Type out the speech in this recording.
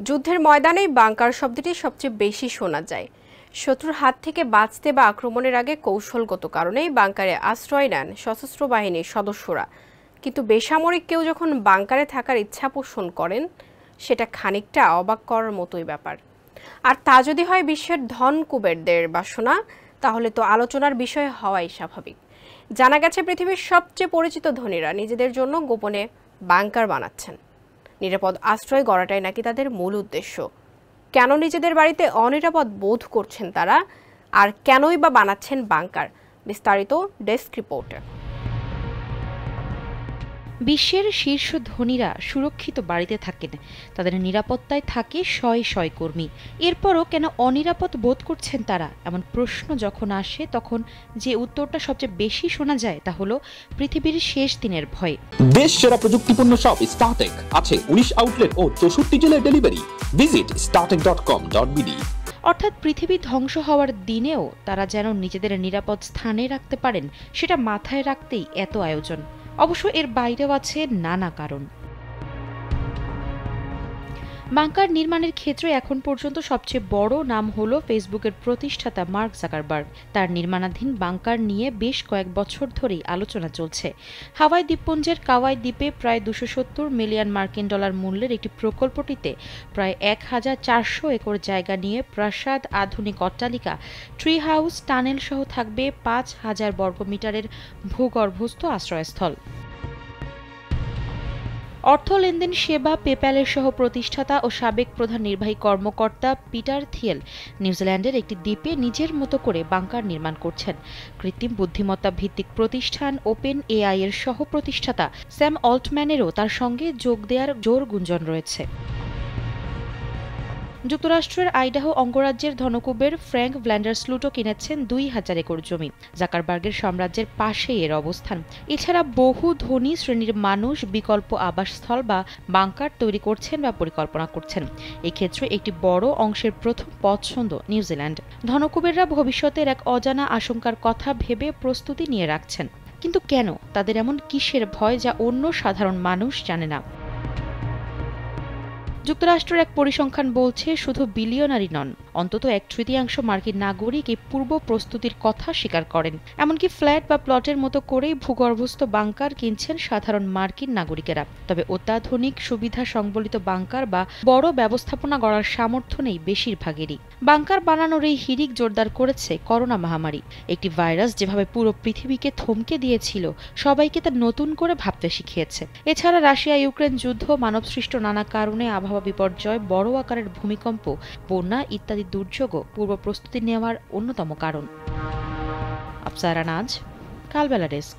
যুদ্ধের ময়দানেই বাংকার শব্দটি সবচেয়ে বেশি শোনা যায়। শত্রুর হাত থেকে বাঁচতে বা আক্রমণের আগে কৌশলগত কারণেই বাংকারে আশ্রয় নেন সশস্ত্র বাহিনীর সদস্যরা। কিন্তু বেসামরিক কেউ যখন বাংকারে থাকার ইচ্ছা পোষণ করেন, সেটা খানিকটা অবাক করার মতোই ব্যাপার। আর তা যদি হয় বিশ্বের ধন কুবেরদের বাসনা, তাহলে তো আলোচনার বিষয় হওয়াই স্বাভাবিক। জানা গেছে পৃথিবীর সবচেয়ে পরিচিত ধনীরা নিজেদের জন্য গোপনে বাংকার বানাচ্ছেন। নিরাপদ আশ্রয় গড়াটাই নাকি তাদের মূল উদ্দেশ্য। কেন নিজেদের বাড়িতে অনিরাপদ বোধ করছেন তারা, আর কেনই বা বানাচ্ছেন বাংকার? বিস্তারিত ডেস্ক রিপোর্টে। বিশ্বের শীর্ষ ধনীরা সুরক্ষিত বাড়িতে থাকেন, তাদের নিরাপত্তায় থাকে শয়ে শয়ে কর্মী। এরপরও কেন অনিরাপদ বোধ করছেন তারা, এমন প্রশ্ন যখন আসে তখন যে উত্তরটা সবচেয়ে বেশি শোনা যায় তা হলো পৃথিবীর শেষ দিনের ভয়। দেশ সেরা প্রযুক্তিপূর্ণ শপ স্টারটেক আছে 19 আউটলেট ও 64 জেলায় ডেলিভারি। Visit startek.com.bd। অর্থাৎ পৃথিবী ধ্বংস হওয়ার দিনেও তারা যেন নিজেদের নিরাপদ স্থানে রাখতে পারেন, সেটা মাথায় রাখতেই এত আয়োজন। অবশ্য এর বাইরেও আছে নানা কারণ। বাংকার নির্মাণের ক্ষেত্রে এখন পর্যন্ত সবচেয়ে বড় নাম হলো ফেসবুকের প্রতিষ্ঠাতা মার্ক জাকারবার্গ। তার নির্মাণাধীন বাংকার নিয়ে বেশ কয়েক বছর ধরেই আলোচনা চলছে। হাওয়াই দ্বীপপুঞ্জের কাওয়াই দ্বীপে প্রায় 270 মিলিয়ন মার্কিন ডলার মূল্যের একটি প্রকল্পটিতে প্রায় 1400 একর জায়গা নিয়ে প্রাসাদ, আধুনিক অট্টালিকা, ট্রি হাউস, টানেল সহ থাকবে 5000 বর্গমিটারের ভূগর্ভস্থ আশ্রয়স্থল। অর্থ লেনদেন সেবা পেপ্যালের সহ প্রতিষ্ঠাতা ও সাবেক প্রধান নির্বাহী কর্মকর্তা পিটার থিয়েল নিউজিল্যান্ডের একটি দ্বীপে নিজের মতো করে বাংকার নির্মাণ করছেন। কৃত্রিম বুদ্ধিমত্তা ভিত্তিক প্রতিষ্ঠান ওপেন এআই এর সহ প্রতিষ্ঠাতা স্যাম অল্টম্যানেরও তার সঙ্গে যোগ দেওয়ার জোর গুঞ্জন রয়েছে। যুক্তরাষ্ট্রের আইডাহো অঙ্গরাজ্যের ধনকুবের ফ্র্যাঙ্ক ভ্ল্যান্ডারস্লুটও কিনেছেন 2000 একর জমি। জাকারবার্গের সাম্রাজ্যের পাশেই এর অবস্থান। এছাড়া বহু ধনী শ্রেণীর মানুষ বিকল্প আবাসস্থল বা বাংকার তৈরি করছেন বা পরিকল্পনা করছেন। এক্ষেত্রে একটি বড় অংশের প্রথম পছন্দ নিউজিল্যান্ড। ধনকুবেররা ভবিষ্যতের এক অজানা আশঙ্কার কথা ভেবে প্রস্তুতি নিয়ে রাখছেন। কিন্তু কেন? তাদের এমন কিসের ভয় যা অন্য সাধারণ মানুষ জানে না? যুক্তরাষ্ট্রের এক পরিসংখ্যান বলছে শুধু বিলিয়নারি নন, অন্তত 1/3 মার্কিন নাগরিক এই পূর্ব প্রস্তুতির কথা স্বীকার করেন। এমনকি ফ্ল্যাট বা প্লটের মতো করেই ভূগর্ভস্থ বাংকার কিনছেন সাধারণ মার্কিন নাগরিকেরা। তবে অত্যাধুনিক সুবিধা সংবলিত বাংকার বা বড় ব্যবস্থাপনা গড়ার সামর্থ্য নেই বেশিরভাগেরই। বাংকার বানানোর এই হিড়িক জোরদার করেছে করোনা মহামারী। একটি ভাইরাস যেভাবে পুরো পৃথিবীকে থমকে দিয়েছিল, সবাইকে তা নতুন করে ভাবতে শিখিয়েছে। এছাড়া রাশিয়া ইউক্রেন যুদ্ধ, মানবসৃষ্ট নানা কারণে আবহাওয়া বিপর্যয়, বড় আকারের ভূমিকম্প, বন্যা ইত্যাদি দুর্যোগও পূর্ব প্রস্তুতি নেওয়ার অন্যতম কারণ। আফসারা নাজ, কালবেলা ডেস্ক।